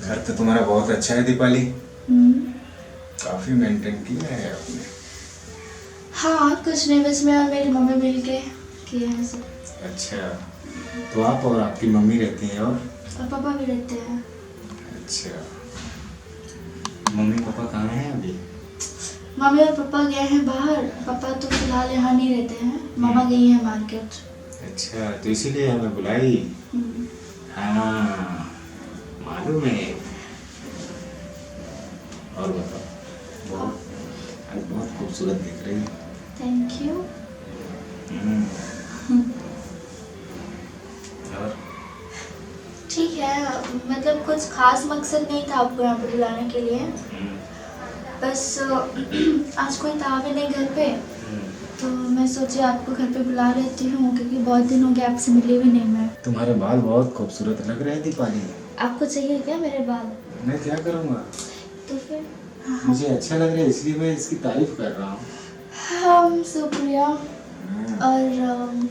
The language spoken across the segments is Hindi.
घर तो तुम्हारा बहुत अच्छा है दीपाली। हम्म। काफी मेंटेन किया है आपने। हाँ, कुछ नहीं, बस मैं और मेरी मम्मी मिल के किए हैं सब। अच्छा, तो आप और आपकी मम्मी रहती हैं और पापा भी रहते हैं। अच्छा, मम्मी पापा कहाँ हैं अभी? मम्मी और पापा गए हैं बाहर। पापा तो फिलहाल यहाँ नहीं रहते हैं, मामा गई हैं मार्केट। अच्छा, तो इसीलिए हमें बुलाई। हम्म। हाँ, मालूम है। और बताओ, बहुत आज बहुत खूबसूरत दिख रही है। Thank you. और ठीक है, मतलब कुछ खास मकसद नहीं था आपको यहाँ पे बुलाने के लिए। बस आज कोई था भी नहीं घर पे, तो मैं सोची आपको घर पे बुला लेती हूँ, क्योंकि बहुत दिन हो गए आपसे मिली भी नहीं मैं। तुम्हारे बाल बहुत खूबसूरत लग रहे हैं दीपाली। आपको चाहिए क्या मेरे बाल? मैं क्या करूँगा, तो फिर मुझे अच्छा लग रहा है इसलिए मैं इसकी तारीफ कर रहा हूँ। हम शुक्रिया। और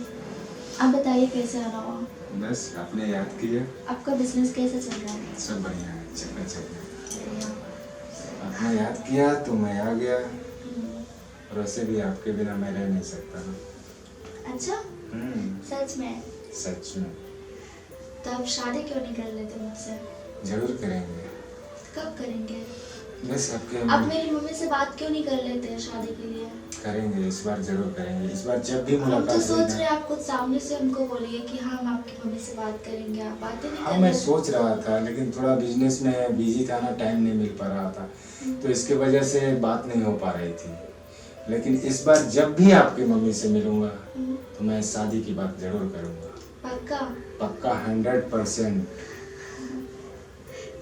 आप बताइए कैसे आना हुआ? बस आपने याद किया। आपका बिजनेस कैसा चल रहा है? सब बढ़िया है, चलना चाहिए। बढ़िया। आपने याद किया तो मैं आ गया। और वैसे भी आपके बिना मैं रह नहीं सकता ना। अच्छा, सच में? सच में। तो आप शादी क्यों नहीं कर लेते मुझसे? जरूर करेंगे। कब करेंगे? बस आपके आप मेरी मम्मी से बात क्यों नहीं कर लेते हैं शादी के लिए? करेंगे, इस बार जरूर करेंगे। इस बार जब भी हम मुलाकात तो सोच होगी रहे ना। हैं आप कुछ सामने से हमको बोलिए कि हाँ हम आपकी मम्मी से बात करेंगे, आप बातें नहीं हाँ, कर मैं रहे। सोच रहा था लेकिन थोड़ा बिजनेस में बिजी था ना, टाइम नहीं मिल पा रहा था, तो इसके वजह से बात नहीं हो पा रही थी। लेकिन इस बार जब भी आपकी मम्मी से मिलूंगा तो मैं शादी की बात जरूर करूंगा। पक्का? पक्का 100%।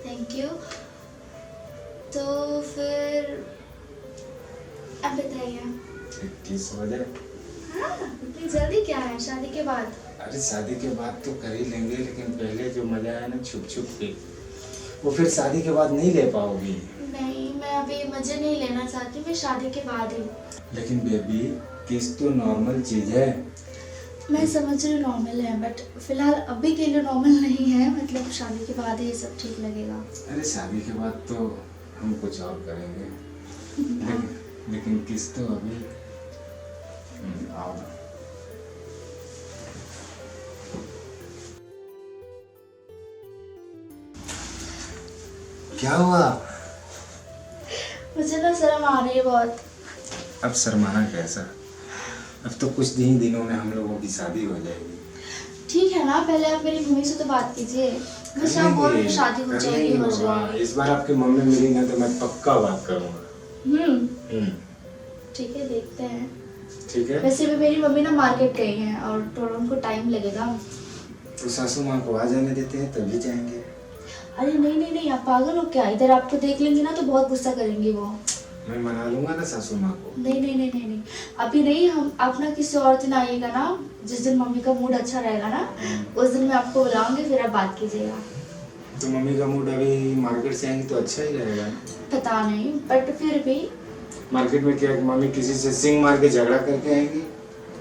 Thank you. तो फिर अब बताइए। 21 बजे। हाँ, इतनी जल्दी क्या है शादी के बाद? अरे शादी के बाद तो कर ही लेंगे, लेकिन पहले जो मजा है ना छुप छुप के, वो फिर शादी के बाद नहीं ले पाओगी। नहीं, मैं अभी मजे नहीं लेना चाहती, मैं शादी के बाद ही। लेकिन बेबी, किस तो नॉर्मल चीज है। मैं समझ रही हूँ नॉर्मल है, बट फिलहाल अभी के लिए नॉर्मल नहीं है, मतलब शादी के बाद ही ये सब ठीक लगेगा। अरे शादी के बाद तो हम कुछ और करेंगे, लेकिन किस तो अभी। आओ ना। क्या हुआ? मुझे ना शर्म आ रही है बहुत। अब शर्माना कैसा, अब तो कुछ ही दिनों में हम लोगों की शादी हो जाएगी। ठीक है ना, पहले आप मेरी मम्मी से तो बात कीजिए। बस आप बोल रहे शादी हो जाएगी, हो जाएगी। इस बार आपकी मम्मी मिली ना तो मैं पक्का बात करूंगा। ठीक है, देखते हैं। ठीक है। वैसे भी मेरी मम्मी ना मार्केट गई हैं और थोड़ा उनको टाइम लगेगा। तो सासू माँ को आ जाने देते हैं तभी जाएंगे। अरे नहीं नहीं नहीं, आप पागल हो क्या? इधर आपको देख लेंगे ना तो बहुत गुस्सा करेंगी वो। मैं मना लूंगा ना सासू माँ को। नहीं नहीं नहीं नहीं नहीं, अभी नहीं। हम आप ना किसी और दिन आइएगा ना, जिस दिन मम्मी का मूड अच्छा रहेगा ना, उस दिन मैं आपको बुलाऊंगी, फिर आप बात कीजिएगा। तो मम्मी का मूड अभी मार्केट से आएंगी तो अच्छा ही रहेगा। पता नहीं, बट फिर भी मार्केट में क्या मम्मी किसी से सिंग मार के झगड़ा करके आएंगी?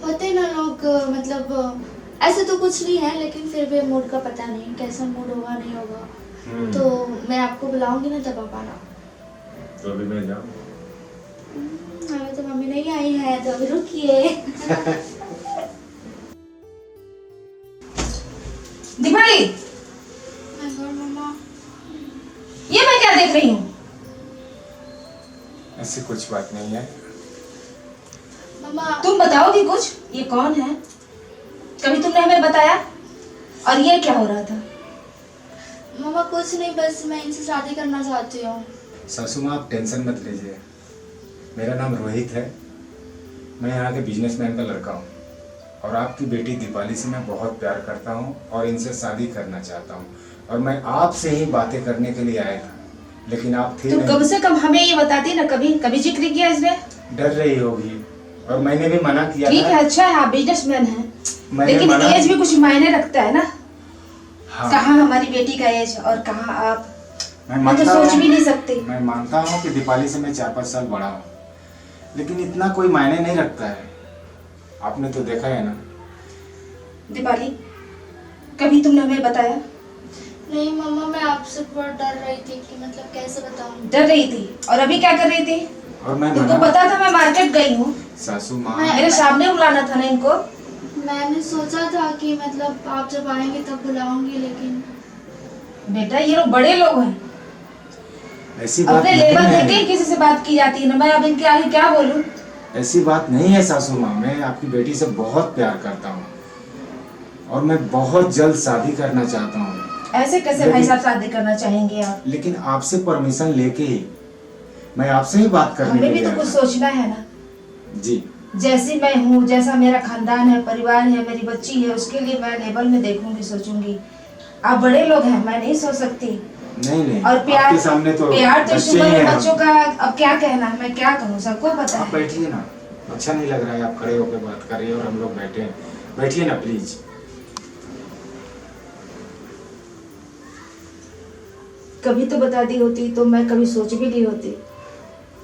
होते ना लोग, मतलब ऐसे तो कुछ नहीं है, लेकिन फिर भी मूड का पता नहीं कैसा मूड होगा नहीं होगा। तो मैं आपको बुलाऊंगी ना तब आप आना। तो अभी मैं जाऊँ? अभी तो मम्मी नहीं आई है, तो अभी रुकिए। दीपाली, मम्मा, ये मैं क्या देख रही हूँ? ऐसी कुछ बात नहीं है। मम्मा तुम बताओगी कुछ? ये कौन है? कभी तुमने हमें बताया? और ये क्या हो रहा था? मम्मा कुछ नहीं, बस मैं इनसे शादी करना चाहती हूँ। सासू माँ आप टेंशन मत लीजिए, मेरा नाम रोहित है, मैं यहाँ के बिजनेसमैन का लड़का हूँ और आपकी बेटी दीपाली से मैं बहुत प्यार करता हूँ और इनसे शादी करना चाहता हूँ। और मैं आपसे ही बातें करने के लिए आया था, लेकिन आप थे तुम नहीं। कम से कम हमें ये बताती ना, कभी कभी जिक्र किया इसने? डर रही होगी और मैंने भी मना किया ठीक था। है, अच्छा है, आप बिजनेसमैन हैं, मैंने लेकिन मना- एज भी कुछ मायने रखता है ना। हाँ। कहाँ हमारी बेटी का एज और कहाँ आप, मैं मैं तो मानता सोच हूँ- भी नहीं सकती। मैं मानता हूँ कि दीपाली से मैं 4-5 साल बड़ा हूँ, लेकिन इतना कोई मायने नहीं रखता है। आपने तो देखा है ना। दीपाली, कभी तुमने हमें बताया? नहीं मम्मा, मैं आपसे बहुत डर रही थी कि मतलब कैसे बताऊं। डर रही थी और अभी क्या कर रही थी? और मैं तुमको मना पता था मैं मार्केट गई हूँ, सासू माँ, मेरे सामने बुलाना था ना इनको। मैंने सोचा था कि मतलब आप जब आएंगे तब बुलाऊंगी, लेकिन बेटा ये लोग बड़े लोग हैं, ऐसी बात अपने नहीं लेवल देख के है। ही किसी से बात की जाती है ना। मैं अब इनके आगे क्या बोलूं? ऐसी बात नहीं है सासू माँ, मैं आपकी बेटी से बहुत प्यार करता हूँ और मैं बहुत जल्द शादी करना चाहता हूँ। ऐसे कैसे भाई साहब शादी करना चाहेंगे आप? लेकिन आपसे परमिशन लेके ही मैं आपसे ही बात करने हमें के भी लिए तो कुछ आया था। सोचना है ना। जी जैसी मैं हूँ, जैसा मेरा खानदान है, परिवार है, मेरी बच्ची है, उसके लिए मैं लेवल में देखूंगी, सोचूंगी। आप बड़े लोग हैं, मैं नहीं सोच सकती। नहीं नहीं, और प्यार, आपके सामने तो प्यार तो इस बच्चे उम्र ही में हैं बच्चों हम। का अब क्या कहना, मैं क्या कहूँ, सबको पता आप है। बैठिए ना, अच्छा नहीं लग रहा है आप खड़े होकर बात कर रही है और हम लोग बैठे हैं। बैठिए ना प्लीज। कभी तो बता दी होती तो मैं कभी सोच भी ली होती।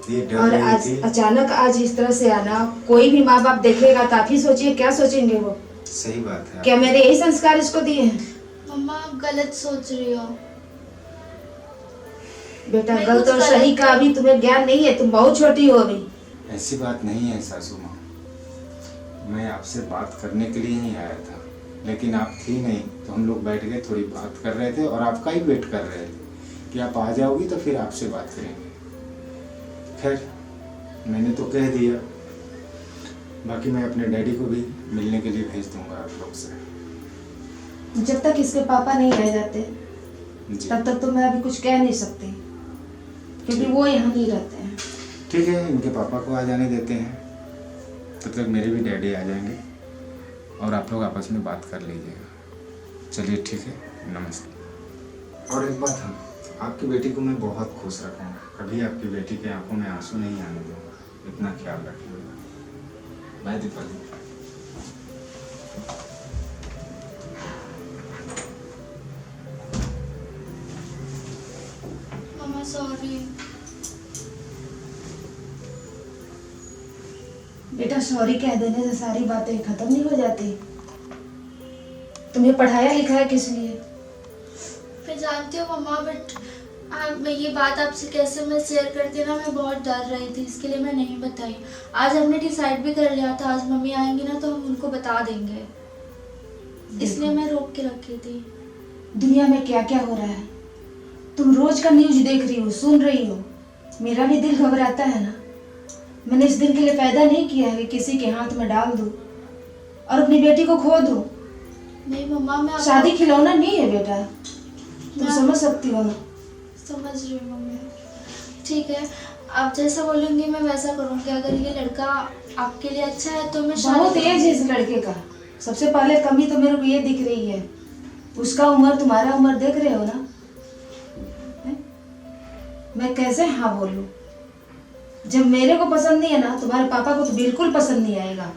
ये डर और रही आज थी। अचानक आज इस तरह से आना, कोई भी माँ बाप देखेगा तो आप ही सोचिए क्या सोचेंगे वो। सही बात है। क्या मेरे यही संस्कार इसको दिए हैं? मम्मा आप गलत सोच रही हो। बेटा मैं गलत कुछ और सही गलत का अभी तुम्हें ज्ञान नहीं है, तुम बहुत छोटी हो अभी। ऐसी बात नहीं है सासू माँ, मैं आपसे बात करने के लिए ही आया था, लेकिन आप थी नहीं तो हम लोग बैठ गए, थोड़ी बात कर रहे थे और आपका ही वेट कर रहे थे कि आप आ जाओगी तो फिर आपसे बात करेंगे। खैर मैंने तो कह दिया, बाकी मैं अपने डैडी को भी मिलने के लिए भेज दूंगा आप लोग से। जब तक इसके पापा नहीं आ जाते जी तब तक तो मैं अभी कुछ कह नहीं सकती, क्योंकि ठीक। वो यहाँ नहीं रहते हैं। ठीक है, इनके पापा को आ जाने देते हैं, तब तक मेरे भी डैडी आ जाएंगे और आप लोग आपस में बात कर लीजिएगा। चलिए ठीक है, नमस्ते। और एक बात है, आपकी बेटी को मैं बहुत खुश रखूँगा, कभी आपकी बेटी के आंखों में आंसू नहीं आने दूँगा, इतना ख्याल रखिएगा। बाय दीपाली। मम्मा सॉरी। बेटा सॉरी कह देने से सारी बातें खत्म नहीं हो जाती। तुम्हें पढ़ाया लिखाया किस लिए? मैं जानती हूँ मम्मा, बट मैं ये बात आपसे कैसे मैं शेयर करती ना, मैं बहुत डर रही थी, इसके लिए मैं नहीं बताई। आज हमने डिसाइड भी कर लिया था, आज मम्मी आएंगी ना तो हम उनको बता देंगे, इसलिए मैं रोक के रखी थी। दुनिया में क्या क्या हो रहा है, तुम रोज का न्यूज देख रही हो, सुन रही हो, मेरा भी दिल घबराता है ना। मैंने इस दिन के लिए पैदा नहीं किया है कि किसी के हाथ में डाल दूं और अपनी बेटी को खो दूं। नहीं मम्मा, मैं शादी खिलौना नहीं है बेटा, तुम मैं- समझ सकती हो ना। समझ रही हूँ मम्मी। ठीक है, आप जैसा बोलेंगी मैं वैसा करूँगी। अगर ये लड़का आपके लिए अच्छा है तो मैं बहुत एज है इस लड़के का। सबसे पहले कमी तो मेरे को ये दिख रही है, उसका उम्र तुम्हारा उम्र देख रहे हो ना। है? मैं कैसे हाँ बोलूं? जब मेरे को पसंद नहीं है ना, तुम्हारे पापा को तो बिल्कुल पसंद नहीं आएगा,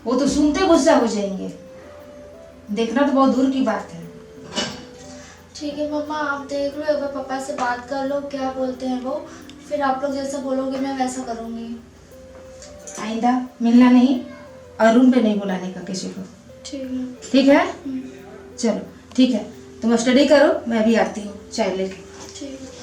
वो तो सुनते गुस्सा हो जाएंगे। देखना तो बहुत दूर की बात है। ठीक है मम्मा, आप देख लो, एक बार पापा से बात कर लो क्या बोलते हैं वो, फिर आप लोग जैसा बोलोगे मैं वैसा करूँगी। आइंदा मिलना नहीं और रूम पे नहीं बुलाने का किसी को, ठीक है। ठीक है? चलो ठीक है, तुम स्टडी करो, मैं भी आती हूँ चाय लेके। ठीक है।